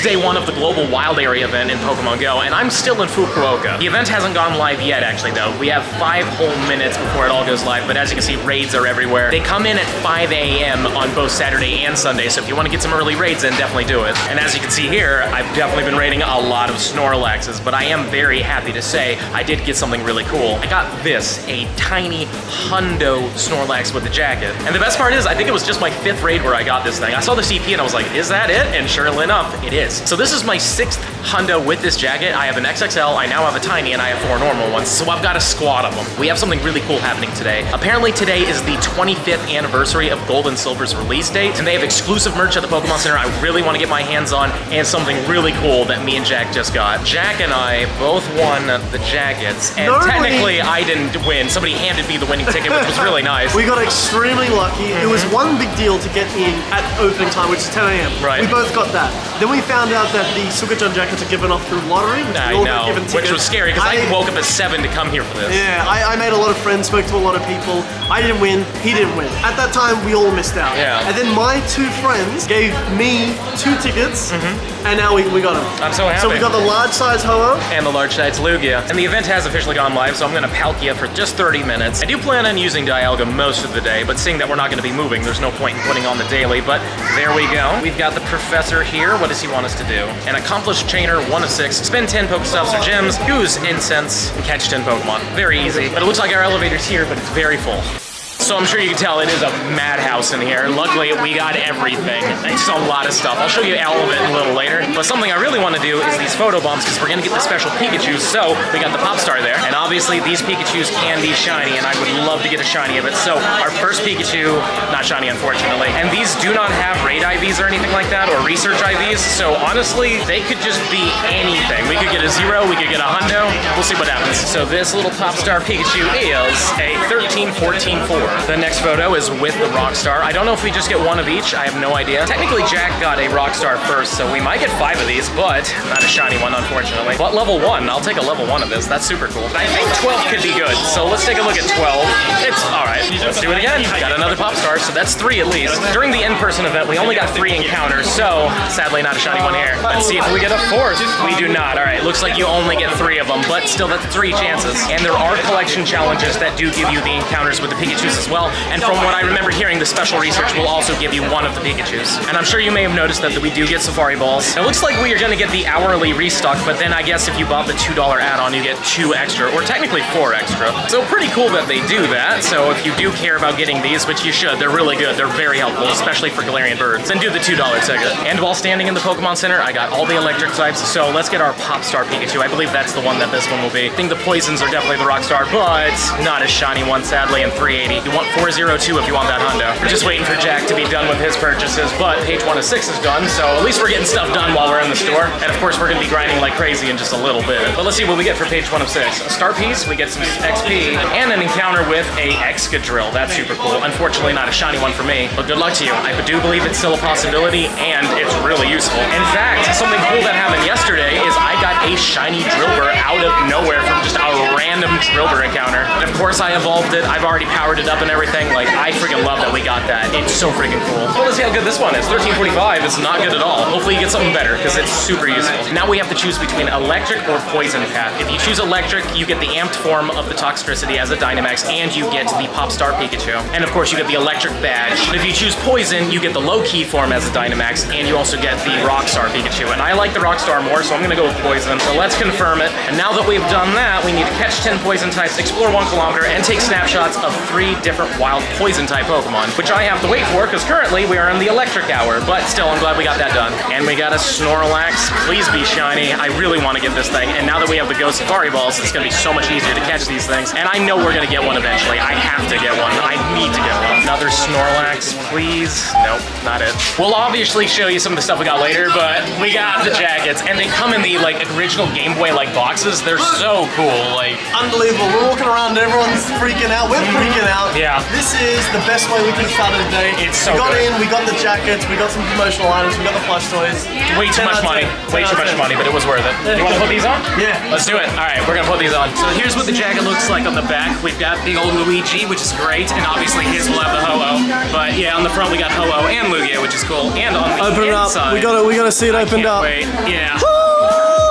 day one of the Global Wild Area event in Pokemon Go, and I'm still in Fukuoka. The event hasn't gone live yet, actually, though. We have 5 whole minutes before it all goes live, but as you can see, raids are everywhere. They come in at 5 a.m. on both Saturday and Sunday, so if you want to get some early raids in, definitely do it. And as you can see here, I've definitely been raiding a lot of Snorlaxes, but I am very happy to say I did get something really cool. I got this, a tiny hundo Snorlax with a jacket. And the best part is, I think it was just my 5th raid where I got this thing. I saw the CP and I was like, is that it? And sure enough, it is. So this is my 6th hundo with this jacket. I have an XXL, I now have a tiny, and I have 4 normal ones. So I've got a squad of them. We have something really cool happening today. Apparently today is the 25th anniversary of Gold and Silver's release date, and they have exclusive merch at the Pokemon Center I really want to get my hands on, and something really cool that me and Jack just got. Jack and I both won the jackets, and technically I didn't win. Somebody handed me the winning ticket, which was really nice. We got extremely lucky. It was one big deal to get in at opening time, which is 10 a.m. Right. We both got that. Then we found out that the Sugajon jackets are given off through lottery, which we all got given tickets. Which was scary, because I woke up at 7 to come here for this. Yeah, I made a lot of friends, spoke to a lot of people. I didn't win, he didn't win. At that time, we all missed out. Yeah. And then my 2 friends gave me 2 tickets, and now we got them. I'm so happy. So we got the large size Ho-Oh. And the large size Lugia. And the event has officially gone live, so I'm gonna Palkia for just 30 minutes. I do plan on using Dialga most of the day, but seeing that we're not gonna be moving, there's no point in putting on the daily, but there we go. We've got the professor here. What does he want us to do? An accomplished trainer, 1 of 6. Spend 10 Pokestops or gems, use incense, and catch 10 Pokemon. Very easy. But it looks like our elevator's here, but it's very full. So I'm sure you can tell it is a madhouse in here. Luckily, we got everything. It's a lot of stuff. I'll show you all of it a little later. But something I really want to do is these photo bombs, because we're going to get the special Pikachus. So we got the Pop Star there. And obviously, these Pikachus can be shiny, and I would love to get a shiny of it. So our first Pikachu, not shiny, unfortunately. And these do not have raid IVs or anything like that, or research IVs. So honestly, they could just be anything. We could get a 0, we could get a hundo. We'll see what happens. So this little Pop Star Pikachu is a 13-14-4. The next photo is with the Rockstar. I don't know if we just get 1 of each. I have no idea. Technically, Jack got a Rockstar first, so we might get 5 of these, but not a shiny one, unfortunately. But level 1, I'll take a level 1 of this. That's super cool. I think 12 could be good, so let's take a look at 12. It's all right. Let's do it again. Got another Pop Star, so that's 3 at least. During the in-person event, we only got 3 encounters, so sadly not a shiny one here. Let's see if we get a 4th. We do not. All right, looks like you only get 3 of them, but still, that's 3 chances. And there are collection challenges that do give you the encounters with the Pikachus as well. And from what I remember hearing, the special research will also give you 1 of the Pikachus. And I'm sure you may have noticed that we do get Safari Balls. It looks like we are going to get the hourly restock, but then I guess if you bought the $2 add-on, you get 2 extra, or technically 4 extra. So pretty cool that they do that. So if you do care about getting these, which you should, they're really good. They're very helpful, especially for Galarian birds. Then do the $2 ticket. And while standing in the Pokemon Center, I got all the electric types. So let's get our Pop Star Pikachu. I believe that's the one that this one will be. I think the poisons are definitely the Rockstar, but not a shiny one, sadly, and 380. You want 402 if you want that hundo. We're just waiting for Jack to be done with his purchases, but page 1 of 6 is done, so at least we're getting stuff done while we're in the store. And of course, we're gonna be grinding like crazy in just a little bit. But let's see what we get for page 1 of 6. A star piece, we get some XP, and an encounter with a Excadrill. That's super cool. Unfortunately, not a shiny one for me, but good luck to you. I do believe it's still a possibility, and it's really useful. In fact, something cool that happened yesterday is I got a shiny Drillbur out of nowhere from just a random Drillbur encounter. And of course, I evolved it. I've already powered it up and everything. Like, I freaking love that we got that. It's so freaking cool. Well, let's see how good this one is. 1345 is not good at all. Hopefully you get something better, because it's super useful. Now we have to choose between electric or poison path. If you choose electric, you get the amped form of the Toxtricity as a Dynamax, and you get the Pop Star Pikachu. And of course, you get the electric badge. But if you choose poison, you get the low-key form as a Dynamax, and you also get the Rockstar Pikachu. And I like the Rockstar more, so I'm gonna go with poison. So let's confirm it. And now that we've done that, we need to catch 10 poison types, explore 1 kilometer, and take snapshots of 3 different wild poison type Pokemon, which I have to wait for, because currently we are in the electric hour, but still, I'm glad we got that done. And we got a Snorlax. Please be shiny. I really want to get this thing, and now that we have the Go Safari Balls, it's going to be so much easier to catch these things, and I know we're going to get one eventually. I have to get one. I need to get one. Another Snorlax, please. Nope, not it. We'll obviously show you some of the stuff we got later, but we got the jackets, and they come in the, like, original Game Boy like boxes. They're so cool. Like unbelievable. We're walking around and everyone's freaking out. We're freaking out. Yeah. This is the best way we could have started the day. It's so We got good. in, we got the jackets, we got some promotional items, we got the plush toys. way too 10 much out of money. 10. Way 10 too out of much 10. money, but it was worth it. You want to put these on? Yeah. Let's do it. All right, we're gonna put these on. So here's what the jacket looks like on the back. We've got big old Luigi, which is great, and obviously his will have the Ho-Oh. But yeah, on the front we got Ho-Oh and Lugia, which is cool. And on the Open it up. inside, We gotta see it opened can't up. wait. Yeah.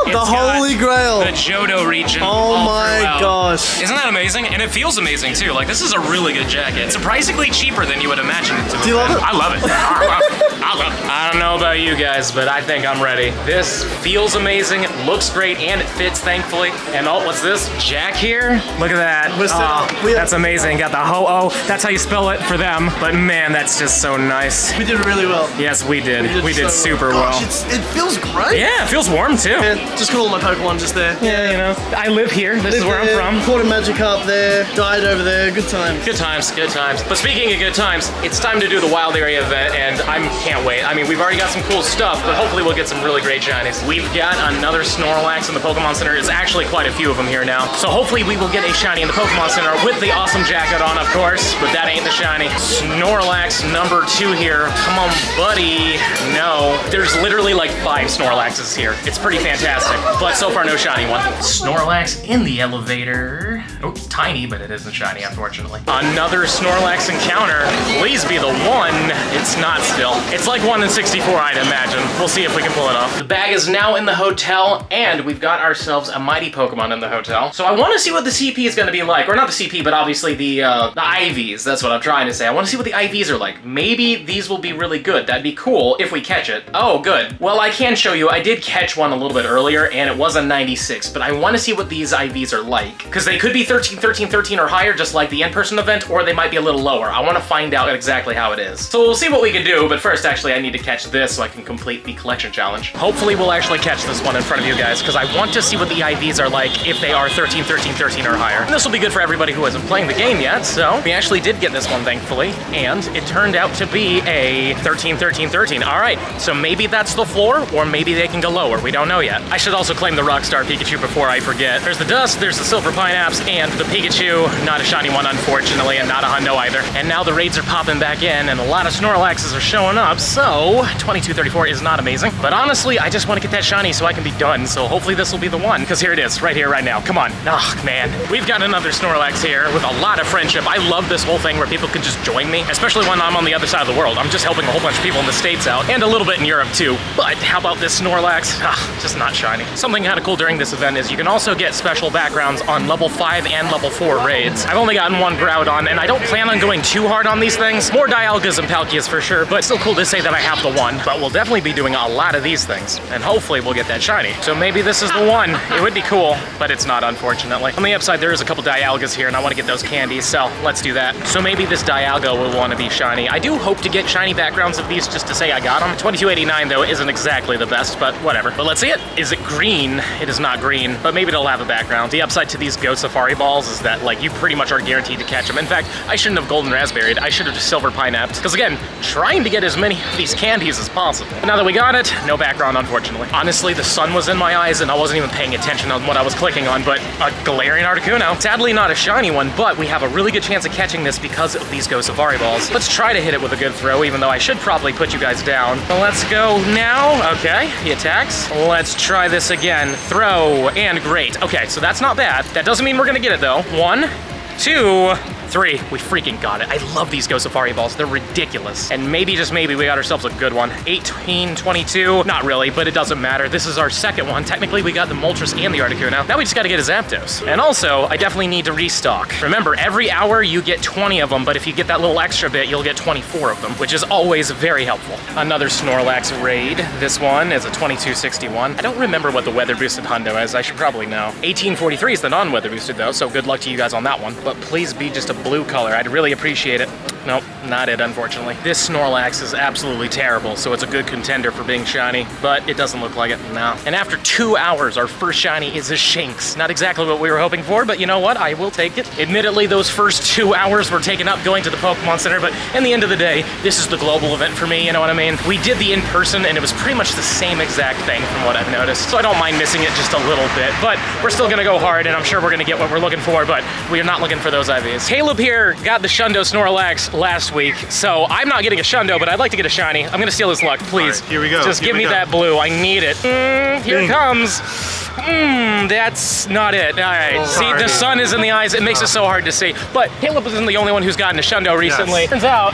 The It's got Holy Grail. The Johto region. Oh all my throughout. gosh. Isn't that amazing? And it feels amazing too. Like this is a really good jacket. Surprisingly cheaper than you would imagine it to be. Do you love it? I love it. I love it. I love it. I don't know about you guys, but I think I'm ready. This feels amazing, it looks great, and it fits, thankfully. And oh, what's this? Jack here? Look at that. We're set up. That's amazing. Got the Ho-Oh. That's how you spell it for them. But man, that's just so nice. We did really well. Yes, we did. We did so super Gosh, well. it feels great. Yeah, it feels warm too. And just got all my Pokemon just there. Yeah, you know, I live here. This is where I'm from. Quarter Magic up there, died over there. Good times. Good times, good times. But speaking of good times, it's time to do the Wild Area event, and I can't wait. I mean, we've already got some cool stuff, but hopefully we'll get some really great shinies. We've got another Snorlax in the Pokemon Center. There's actually quite a few of them here now. So hopefully we will get a shiny in the Pokemon Center with the awesome jacket on, of course, but that ain't the shiny. Snorlax number 2 here. Come on, buddy. No. There's literally like 5 Snorlaxes here. It's pretty fantastic, but so far no shiny one. Snorlax in the elevator. Oh, it's tiny, but it isn't shiny, unfortunately. Another Snorlax encounter. Please be the one. It's not still. It's like 1 in 64, I'd imagine. We'll see if we can pull it off. The bag is now in the hotel, and we've got ourselves a mighty Pokemon in the hotel. So I want to see what the CP is going to be like. Or not the CP, but obviously the IVs. That's what I'm trying to say. I want to see what the IVs are like. Maybe these will be really good. That'd be cool if we catch it. Oh, good. Well, I can show you. I did catch one a little bit earlier, and it was a 96, but I want to see what these IVs are like. Because they could be 13, 13, 13 or higher, just like the in-person event, or they might be a little lower. I want to find out exactly how it is. So we'll see what we can do, but first, actually, I need to catch this so I can complete the collection challenge. Hopefully, we'll actually catch this one in front of you guys, because I want to see what the IVs are like if they are 13, 13, 13 or higher. And this will be good for everybody who isn't playing the game yet, so we actually did get this one, thankfully, and it turned out to be a 13, 13, 13. All right, so maybe that's the floor, or maybe they can go lower. We don't know yet. I should also claim the Rockstar Pikachu before I forget. There's the Dust, there's the Silver Pineapps, and the Pikachu. Not a shiny one, unfortunately, and not a Hundo either. And now the raids are popping back in, and a lot of Snorlaxes are showing up, so 2234 is not amazing. But honestly, I just want to get that shiny so I can be done, so hopefully this will be the one, because here it is, right here, right now. Come on. Oh, man. We've got another Snorlax here with a lot of friendship. I love this whole thing where people can just join me, especially when I'm on the other side of the world. I'm just helping a whole bunch of people in the States out, and a little bit in Europe, too. But how about this Snorlax? Just not shiny. Something kind of cool during this event is you can also get special backgrounds on level 5 and level 4 raids. I've only gotten one Groudon, and I don't plan on going too hard on these things. More Dialgas and Palkias for sure, but still cool to say that I have the one. But we'll definitely be doing a lot of these things, and hopefully we'll get that shiny. So maybe this is the one. It would be cool, but it's not, unfortunately. On the upside, there is a couple Dialgas here, and I want to get those candies, so let's do that. So maybe this Dialga will want to be shiny. I do hope to get shiny backgrounds of these just to say I got them. 2289, though, isn't exactly the best, but whatever. But let's see it. Is it green? It is not green, but maybe it'll have a background. The upside to these Go Safari balls is that, like, you pretty much are guaranteed to catch them. In fact, I shouldn't have Golden Raspberried. I should have just Silver Pineapped. Because again, trying to get as many of these candies as possible. But now that we got it, no background, unfortunately. Honestly, the sun was in my eyes and I wasn't even paying attention on what I was clicking on, but a Galarian Articuno. Sadly, not a shiny one, but we have a really good chance of catching this because of these Go Safari balls. Let's try to hit it with a good throw, even though I should probably put you guys down. So let's go now. Okay, he attacks. Let's try this again. Throw, and great. Okay, so that's not bad. That doesn't mean we're gonna get it though. 1, 2, 3. We freaking got it. I love these Go Safari balls. They're ridiculous. And maybe, just maybe, we got ourselves a good one. 18, 22. Not really, but it doesn't matter. This is our second one. Technically, we got the Moltres and the Articuno. Now we just gotta get a Zapdos. And also, I definitely need to restock. Remember, every hour you get 20 of them, but if you get that little extra bit, you'll get 24 of them, which is always very helpful. Another Snorlax raid. This one is a 2261. I don't remember what the weather boosted Hundo is. I should probably know. 1843 is the non-weather boosted though, so good luck to you guys on that one. But please be just a blue color. I'd really appreciate it. Nope, not it, unfortunately. This Snorlax is absolutely terrible, so it's a good contender for being shiny, but it doesn't look like it, no. And after 2 hours, our first shiny is a Shinx. Not exactly what we were hoping for, but you know what? I will take it. Admittedly, those first 2 hours were taken up going to the Pokémon Center, but in the end of the day, this is the global event for me, you know what I mean? We did the in-person, and it was pretty much the same exact thing from what I've noticed, so I don't mind missing it just a little bit, but we're still gonna go hard, and I'm sure we're gonna get what we're looking for, but we are not looking for those IVs. Caleb here got the Shundo Snorlax last week, so I'm not getting a Shundo, but I'd like to get a shiny. I'm gonna steal his luck, please. Right, here we go. Just give me that blue. I need it. Here it comes. That's not it. All right. Oh, see, the sun is in the eyes. It makes it so hard to see. But Caleb isn't the only one who's gotten a Shundo recently. Yes. Turns out,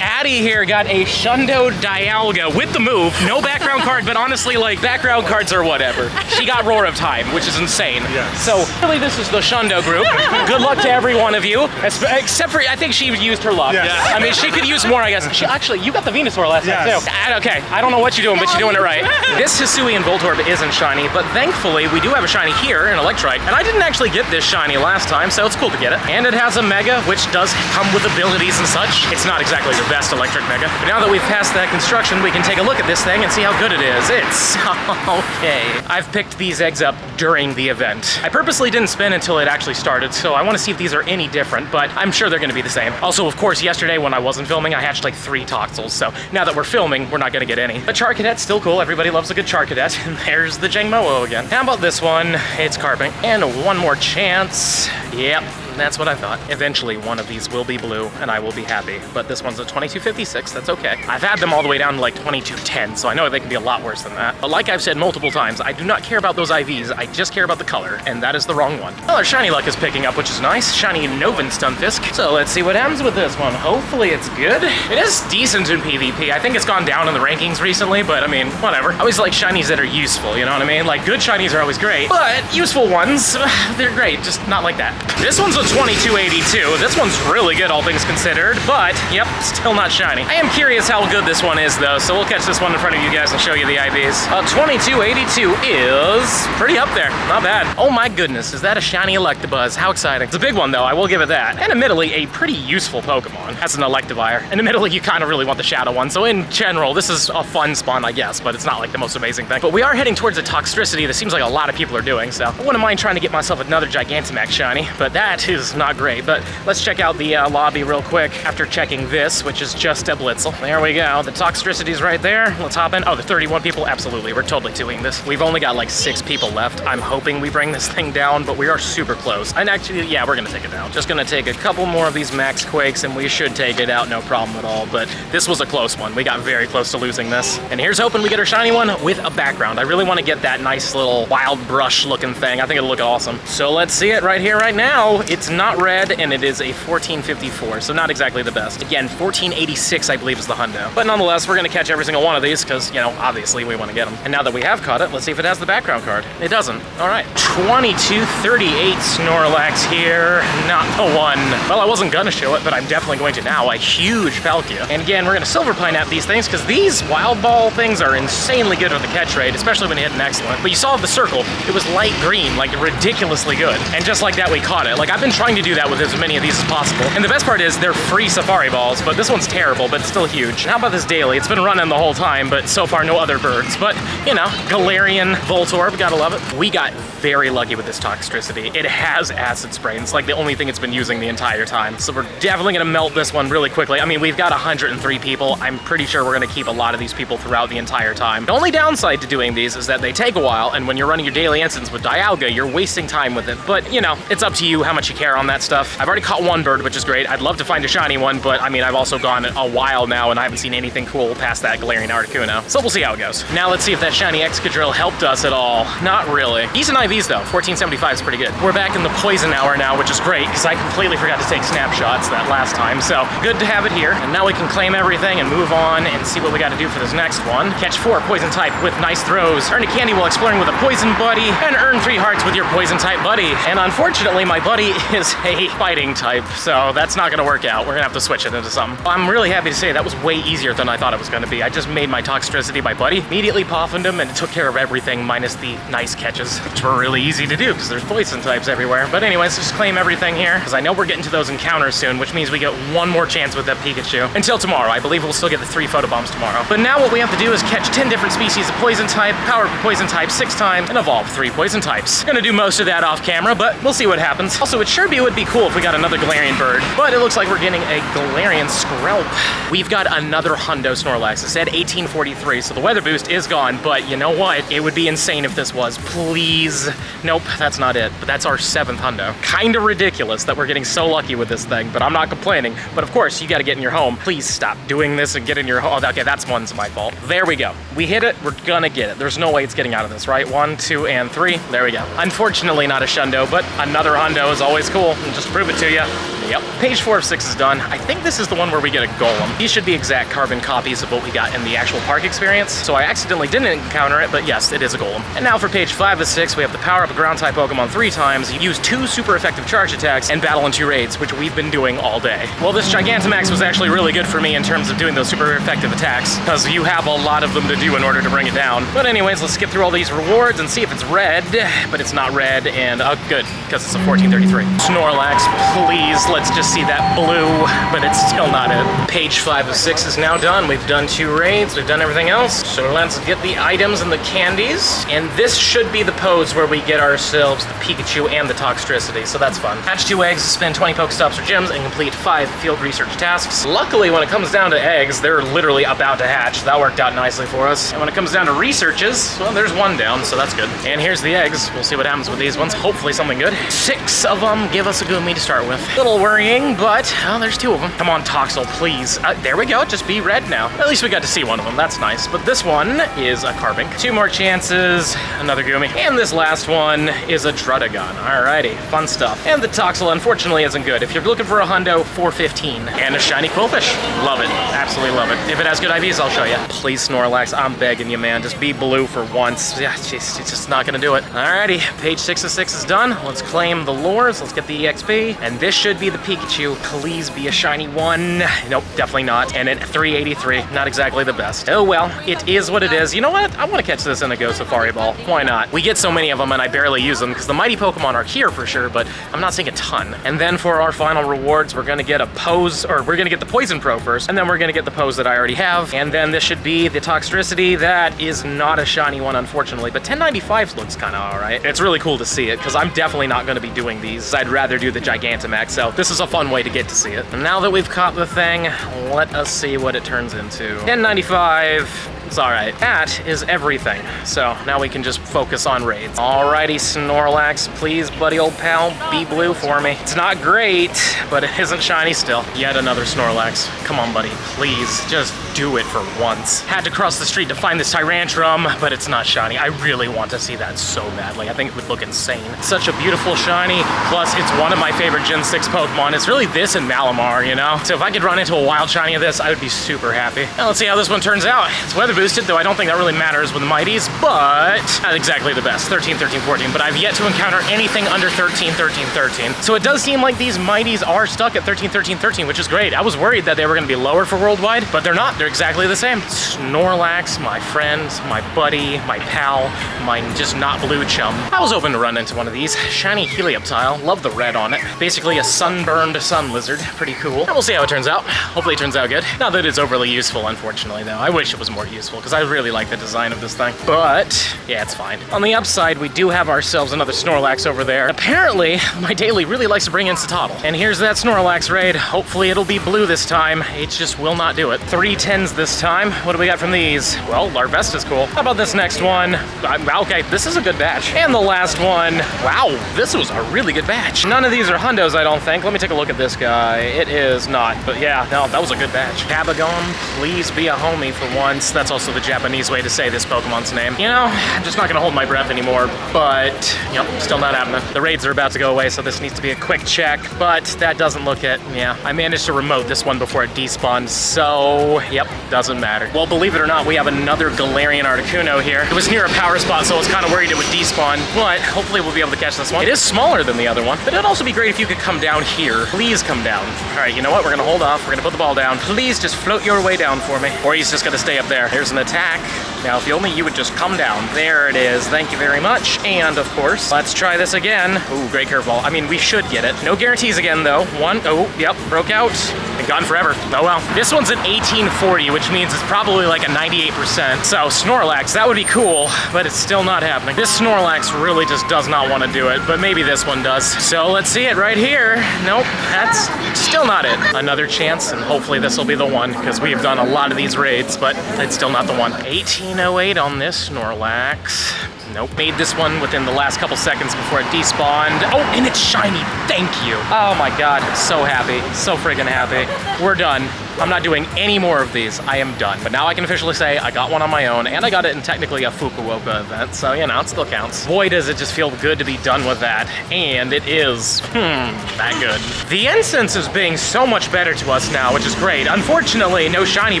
Addie here got a Shundo Dialga with the move. No background card, but honestly, like, background cards are whatever. She got Roar of Time, which is insane. Yes. So, really, this is the Shundo group. Good luck to every one of you. Except for, I think she used her luck. Yes. I mean, she could use more, I guess. Actually, you got the Venusaur last time, Yes. too. Okay, I don't know what you're doing, but you're doing it right. This Hisuian Voltorb isn't shiny, but thankfully, we do have a shiny here in Electrike. And I didn't actually get this shiny last time, so it's cool to get it. And it has a Mega, which does come with abilities and such. It's not exactly the best electric Mega. But now that we've passed that construction, we can take a look at this thing and see how good it is. It's okay. I've picked these eggs up during the event. I purposely didn't spin until it actually started, so I want to see if these are any different, but I'm sure they're going to be the same. Also, of course, yesterday when I wasn't filming, I hatched like 3 Toxels, so now that we're filming, we're not going to get any. But Charcadet's still cool. Everybody loves a good Charcadet. And there's the Jangmo-o again. How about this one? It's Carping. And one more chance. Yep. That's what I thought. Eventually, one of these will be blue, and I will be happy. But this one's a 2256, that's okay. I've had them all the way down to like 2210, so I know they can be a lot worse than that. But like I've said multiple times, I do not care about those IVs, I just care about the color, and that is the wrong one. Well, our shiny luck is picking up, which is nice. Shiny Novan Stunfisk. So let's see what happens with this one. Hopefully it's good. It is decent in PvP. I think it's gone down in the rankings recently, but I mean, whatever. I always like shinies that are useful, you know what I mean? Like, good shinies are always great, but useful ones, they're great, just not like that. This one's a 2282. This one's really good, all things considered, but yep, still not shiny. I am curious how good this one is, though, so we'll catch this one in front of you guys and show you the IVs. 2282 is pretty up there. Not bad. Oh my goodness, is that a shiny Electabuzz? How exciting. It's a big one, though, I will give it that. And admittedly, a pretty useful Pokemon as an Electivire. And admittedly, you kind of really want the Shadow one, so in general, this is a fun spawn, I guess, but it's not like the most amazing thing. But we are heading towards a Toxtricity that seems like a lot of people are doing, so I wouldn't mind trying to get myself another Gigantamax shiny, but that is not great. But let's check out the lobby real quick after checking this, which is just a Blitzel. There we go. The Toxtricity's right there. Let's hop in. Oh, the 31 people? Absolutely. We're totally doing this. We've only got like 6 people left. I'm hoping we bring this thing down, but we are super close. And actually, yeah, we're gonna take it down. Just gonna take a couple more of these Max Quakes and we should take it out, no problem at all. But this was a close one. We got very close to losing this. And here's hoping we get our shiny one with a background. I really want to get that nice little wild brush looking thing. I think it'll look awesome. So let's see it right here, right now. It's not red and it is a 1454, so not exactly the best. Again, 1486, I believe, is the hundo. But nonetheless, we're gonna catch every single one of these because, you know, obviously we want to get them. And now that we have caught it, let's see if it has the background card. It doesn't. All right. 2238 Snorlax here. Not the one. Well, I wasn't gonna show it, but I'm definitely going to now. A huge Palkia. And again, we're gonna Silver Pineapple these things because these Wild Ball things are insanely good with the catch rate, especially when you hit an excellent. But you saw the circle, it was light green, like ridiculously good. And just like that, we caught it. Like, I've been trying to do that with as many of these as possible. And the best part is they're free Safari Balls, but this one's terrible, but still huge. How about this daily? It's been running the whole time, but so far no other birds. But, you know, Galarian Voltorb, gotta love it. We got very lucky with this Toxtricity. It has Acid Spray, and it's like the only thing it's been using the entire time. So we're definitely gonna melt this one really quickly. I mean, we've got 103 people. I'm pretty sure we're gonna keep a lot of these people throughout the entire time. The only downside to doing these is that they take a while, and when you're running your daily instance with Dialga, you're wasting time with it. But, you know, it's up to you how much you care on that stuff. I've already caught one bird, which is great. I'd love to find a shiny one, but I mean, I've also gone a while now, and I haven't seen anything cool past that Galarian Articuno. So we'll see how it goes. Now let's see if that shiny Excadrill helped us at all. Not really. Decent IVs though. 1475 is pretty good. We're back in the poison hour now, which is great, because I completely forgot to take snapshots that last time. So good to have it here. And now we can claim everything and move on and see what we got to do for this next one. Catch 4 poison type with nice throws. Earn a candy while exploring with a poison buddy, and earn 3 hearts with your poison type buddy. And unfortunately, my buddy is a fighting type, so that's not gonna work out. We're gonna have to switch it into something. I'm really happy to say that was way easier than I thought it was gonna be. I just made my Toxtricity my buddy, immediately poffined him, and it took care of everything minus the nice catches, which were really easy to do because there's poison types everywhere. But anyways, just claim everything here, because I know we're getting to those encounters soon, which means we get one more chance with that Pikachu. Until tomorrow, I believe we'll still get the 3 photobombs tomorrow. But now what we have to do is catch 10 different species of poison type, power poison type 6 times, and evolve 3 poison types. Gonna do most of that off camera, but we'll see what happens. Also, it sure would be cool if we got another Galarian bird, but it looks like we're getting a Galarian Skrelp. We've got another Hundo Snorlax. It said 1843, so the weather boost is gone, but you know what? It would be insane if this was. Please. Nope, that's not it, but that's our 7th Hundo. Kinda ridiculous that we're getting so lucky with this thing, but I'm not complaining. But of course, you gotta get in your home. Please stop doing this and get in your home. Oh, okay, that's one's my fault. There we go. We hit it, we're gonna get it. There's no way it's getting out of this, right? 1, 2, and 3. There we go. Unfortunately, not a Shundo, but another Hundo is always cool. And just prove it to you. Yep. Page 4 of 6 is done. I think this is the one where we get a Golem. These should be exact carbon copies of what we got in the actual park experience. So I accidentally didn't encounter it, but yes, it is a Golem. And now for page 5 of 6, we have the power up a ground type Pokemon 3 times, use 2 super effective charge attacks, and battle in 2 raids, which we've been doing all day. Well, this Gigantamax was actually really good for me in terms of doing those super effective attacks, because you have a lot of them to do in order to bring it down. But anyways, let's skip through all these rewards and see if it's red, but it's not red, and good, because it's a 1433. Snorlax, please, let's just see that blue, but it's still not it. Page 5 of 6 is now done. We've done 2 raids, we've done everything else. So let's get the items and the candies. And this should be the pose where we get ourselves the Pikachu and the Toxtricity, so that's fun. Hatch 2 eggs, spend 20 Pokestops or gems, and complete 5 field research tasks. Luckily, when it comes down to eggs, they're literally about to hatch. That worked out nicely for us. And when it comes down to researches, well, there's 1 down, so that's good. And here's the eggs. We'll see what happens with these ones. Hopefully something good. 6 of them give us a Goomy to start with. A little worrying, but oh, there's 2 of them. Come on, Toxel, please. There we go. Just be red now. At least we got to see one of them. That's nice. But this one is a Carbink. 2 more chances. Another Goomy. And this last one is a Druddigon. Alrighty. Fun stuff. And the Toxel, unfortunately, isn't good. If you're looking for a Hundo, 415. And a shiny Quillfish. Love it. Absolutely love it. If it has good IVs, I'll show you. Please, Snorlax, I'm begging you, man. Just be blue for once. Yeah, it's just not gonna do it. Alrighty. Page 6 of 6 is done. Let's claim the lures. Let's get the EXP. And this should be the Pikachu. Please be a shiny one. Nope, definitely not. And at 383, not exactly the best. Oh well, it is what it is. You know what? I want to catch this in a Go Safari Ball. Why not? We get so many of them and I barely use them because the mighty Pokemon are here for sure, but I'm not seeing a ton. And then for our final rewards, we're gonna get a pose, or we're gonna get the Poison Pro first, and then we're gonna get the pose that I already have. And then this should be the Toxtricity. That is not a shiny one, unfortunately, but 1095 looks kind of all right. It's really cool to see it because I'm definitely not gonna be doing these. I'd rather do the Gigantamax, so this is a fun way to get to see it. And now that we've caught the thing, let us see what it turns into. 1095. It's all right. That is everything. So now we can just focus on raids. Alrighty, Snorlax, please, buddy old pal, be blue for me. It's not great, but it isn't shiny still. Yet another Snorlax. Come on, buddy, please, just do it for once. Had to cross the street to find this Tyrantrum, but it's not shiny. I really want to see that so badly. I think it would look insane. Such a beautiful shiny, plus it's one of my favorite Gen 6 Pokemon. It's really this and Malamar, you know? So if I could run into a wild shiny of this, I would be super happy. Now let's see how this one turns out. It's weather boosted, though I don't think that really matters with the Mighties, but not exactly the best. 13, 13, 14, but I've yet to encounter anything under 13, 13, 13. So it does seem like these Mighties are stuck at 13, 13, 13, which is great. I was worried that they were gonna be lower for worldwide, but they're not. They're exactly the same. Snorlax, my friend, my buddy, my pal, my just not blue chum. I was hoping to run into one of these. Shiny Helioptile, love the red on it. Basically a sunburned sun lizard, pretty cool. And we'll see how it turns out. Hopefully it turns out good. Not that it's overly useful, unfortunately, though. I wish it was more useful, because I really like the design of this thing. But, yeah, it's fine. On the upside, we do have ourselves another Snorlax over there. Apparently, my daily really likes to bring in Citadel. And here's that Snorlax raid. Hopefully it'll be blue this time. It just will not do it. 3 10s this time. What do we got from these? Well, Larvesta's cool. How about this next one? Okay, this is a good batch. And the last one. Wow, this was a really good batch. None of these are Hundos, I don't think. Let me take a look at this guy. It is not, but yeah, no, that was a good batch. Cabagon, please be a homie for once. That's also the Japanese way to say this Pokemon's name. You know, I'm just not gonna hold my breath anymore, but, yep, still not happening. The raids are about to go away, so this needs to be a quick check, but that doesn't look it. Yeah, I managed to remote this one before it despawned, so, yep, Yep, doesn't matter. Well, believe it or not, we have another Galarian Articuno here. It was near a power spot, so I was kind of worried it would despawn, but hopefully we'll be able to catch this one. It is smaller than the other one, but it'd also be great if you could come down here. Please come down. All right, you know what? We're gonna hold off. We're gonna put the ball down. Please just float your way down for me. Or he's just gonna stay up there. Here's an attack. Now, if only you would just come down. There it is. Thank you very much. And of course, let's try this again. Ooh, great curveball. I mean, we should get it. No guarantees again, though. One, oh, yep, broke out. And gone forever. Oh well. This one's an 1840, which means it's probably like a 98%. So Snorlax, that would be cool, but it's still not happening. This Snorlax really just does not want to do it, but maybe this one does. So let's see it right here. Nope, that's still not it. Another chance, and hopefully this will be the one, because we have done a lot of these raids, but it's still not the one. 1808 on this Snorlax. Nope. Made this one within the last couple seconds before it despawned. Oh, and it's shiny. Thank you. Oh my god. So happy. So friggin' happy. We're done. I'm not doing any more of these. I am done. But now I can officially say I got one on my own, and I got it in technically a Fukuoka event, so you know, it still counts. Boy, does it just feel good to be done with that. And it is, that good. The incense is being so much better to us now, which is great. Unfortunately, no shiny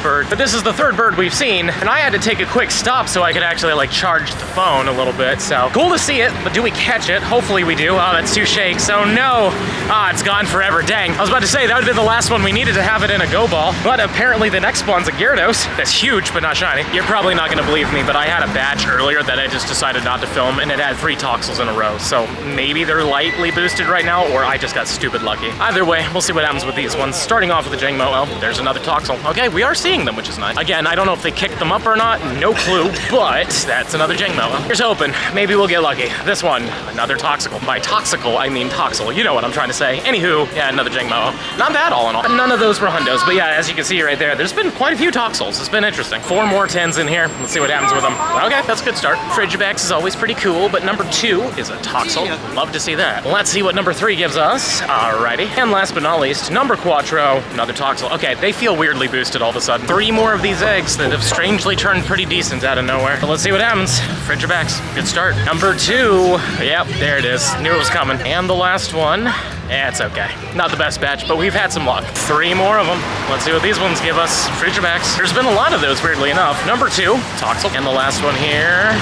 bird, but this is the third bird we've seen, and I had to take a quick stop so I could actually like charge the phone a little bit, so cool to see it, but do we catch it? Hopefully we do. Oh, that's 2 shakes. Oh no. Ah, it's gone forever. Dang. I was about to say, that would have been the last one we needed to have it in a go ball. But apparently the next one's a Gyarados. That's huge, but not shiny. You're probably not gonna believe me, but I had a batch earlier that I just decided not to film, and it had 3 Toxels in a row. So maybe they're lightly boosted right now, or I just got stupid lucky. Either way, we'll see what happens with these ones. Starting off with the Jangmo. Oh, there's another Toxel. Okay, we are seeing them, which is nice. Again, I don't know if they kicked them up or not. No clue, but that's another Jangmo. Here's hoping. Maybe we'll get lucky. This one, another Toxical. By Toxical, I mean Toxel. You know what I'm trying to say. Anywho, yeah, another Jangmo. Not bad all in all. But none of those were hundos, but yeah, as you can see right there, there's been quite a few Toxels. It's been interesting. 4 more 10s in here. Let's see what happens with them. Okay, that's a good start. Frigibax is always pretty cool, but number 2 is a Toxel. Love to see that. Let's see what number 3 gives us. Alrighty. And last but not least, number Quattro, another Toxel. Okay, they feel weirdly boosted all of a sudden. 3 more of these eggs that have strangely turned pretty decent out of nowhere. But let's see what happens. Frigibax, good start. Number 2, yep, there it is. Knew it was coming. And the last one, yeah, it's okay. Not the best batch, but we've had some luck. 3 more of them. Let's see what these ones give us. Frigibax. There's been a lot of those, weirdly enough. Number 2, Toxel. And the last one here.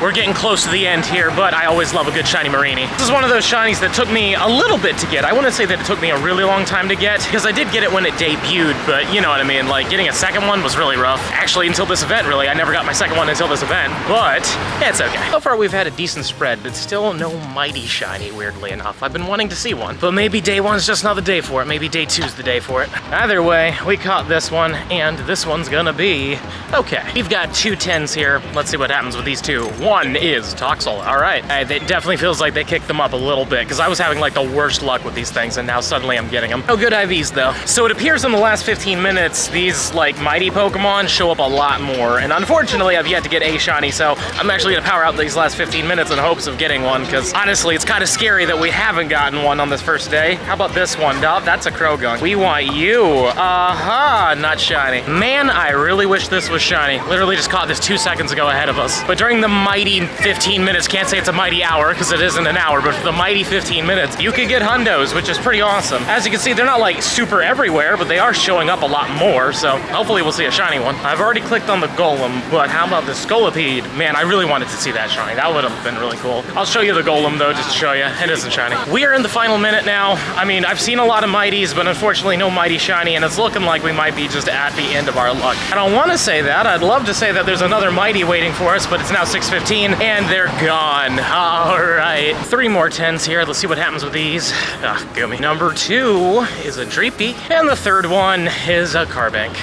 We're getting close to the end here, but I always love a good shiny Marini. This is one of those shinies that took me a little bit to get. I wouldn't say that it took me a really long time to get, because I did get it when it debuted, but you know what I mean. Like, getting a second one was really rough. Actually, until this event, really. I never got my second one until this event, but it's okay. So far, we've had a decent spread, but still no mighty shiny, weirdly enough. I've been wanting to see one, but maybe day 1's just not the day for it. Maybe day 2's the day for it. Either way, we caught this one, and this one's gonna be okay. We've got 2 10s here. Let's see what happens with these 2. One is Toxel. All right. It definitely feels like they kicked them up a little bit, because I was having like the worst luck with these things, and now suddenly I'm getting them. Oh, good IVs though. So it appears in the last 15 minutes, these like mighty Pokemon show up a lot more, and unfortunately I've yet to get a shiny, so I'm actually gonna power out these last 15 minutes in hopes of getting one, because honestly, it's kind of scary that we haven't gotten one on this first day. How about this one? No, that's a Krogunk. We want you. Aha, not shiny. Man, I really wish this was shiny. Literally just caught this 2 seconds ago ahead of us. But during the mighty 15 minutes, can't say it's a mighty hour because it isn't an hour, but for the mighty 15 minutes, you can get hundos, which is pretty awesome. As you can see, they're not like super everywhere, but they are showing up a lot more, so hopefully we'll see a shiny one. I've already clicked on the Golem, but how about the Scolipede? Man, I really wanted to see that shiny. That would have been really cool. I'll show you the Golem though, just to show you. It isn't shiny. We are in the final minute now. I mean, I've seen a lot of mighties, but unfortunately no mighty shiny, and it's looking like we might be just at the end of our luck. I don't want to say that. I'd love to say that there's another mighty waiting for us, but it's now 6:15 and they're gone. All right. 3 more 10s here. Let's see what happens with these. Ah, gummy. Number 2 is a Dreepy, and the third one is a Carbank.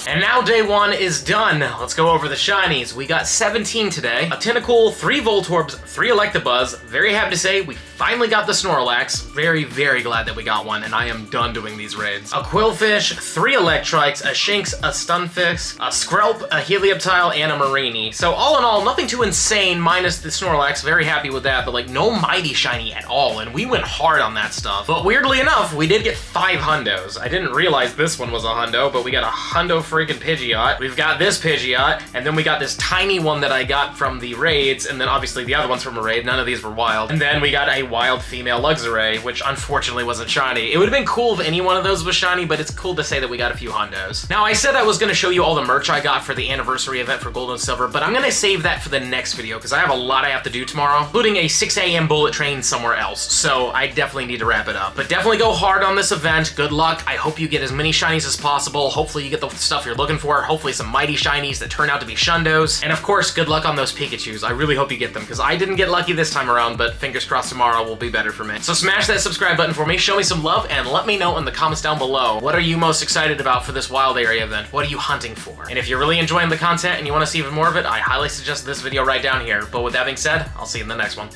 And now day 1 is done. Let's go over the shinies. We got 17 today. A Tentacool, 3 Voltorbs, 3 Electabuzz. Very happy to say we finally got the Snorlax. Very, very glad that we got one, and I am done doing these raids. A Quillfish, 3 Electrikes, a Shinx, a Stunfisk, a Skrelp, a Helioptile, and a Marini. So all in all, nothing too insane minus the Snorlax. Very happy with that, but like no mighty shiny at all, and we went hard on that stuff. But weirdly enough, we did get 5 hundos. I didn't realize this one was a hundo, but we got a hundo free freaking Pidgeot. We've got this Pidgeot, and then we got this tiny one that I got from the raids, and then obviously the other one's from a raid. None of these were wild. And then we got a wild female Luxray, which unfortunately wasn't shiny. It would have been cool if any one of those was shiny, but it's cool to say that we got a few hondos. Now, I said I was going to show you all the merch I got for the anniversary event for Gold and Silver, but I'm going to save that for the next video because I have a lot I have to do tomorrow, including a 6 a.m. bullet train somewhere else, so I definitely need to wrap it up. But definitely go hard on this event. Good luck. I hope you get as many shinies as possible. Hopefully you get the stuff you're looking for. Hopefully some mighty shinies that turn out to be shundos. And of course, good luck on those Pikachus. I really hope you get them because I didn't get lucky this time around, but fingers crossed tomorrow will be better for me. So smash that subscribe button for me, show me some love, and let me know in the comments down below, what are you most excited about for this wild area event? What are you hunting for? And if you're really enjoying the content and you want to see even more of it, I highly suggest this video right down here. But with that being said, I'll see you in the next one.